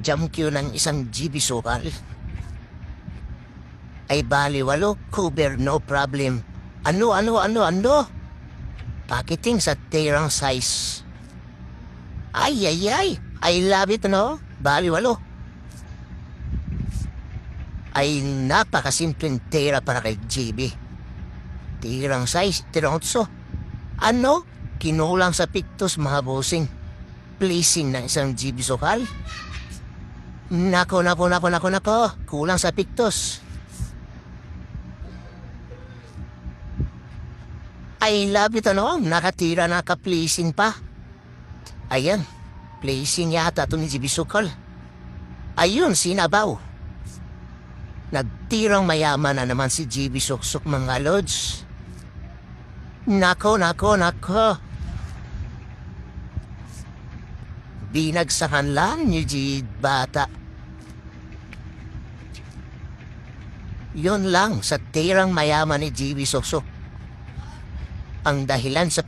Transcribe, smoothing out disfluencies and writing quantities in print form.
jump queue ng isang GB sukal. Ay baliwalo, cover no problem. Ano? Packaging sa tirang size. Ay, I love it, no? Baliwalo. Ay napakasimpleng tira para kay GB. Tirang size, tirangotso. Ano? Kinulang sa pictus mga bossing. Pleasing ng isang GB sukal. Nako. Kulang sa pictus. I love it, ano? Nakatira na ka-pleasing pa. Ayan. Pleasing yata ito ni GB sukal. Ayun, sinabaw. Nagtirang mayaman na naman si GB Suksok mga lods. Nako. Binagsakan lang ni G bata. Yun lang sa tirang mayaman ni GB Suksok. Ang dahilan sa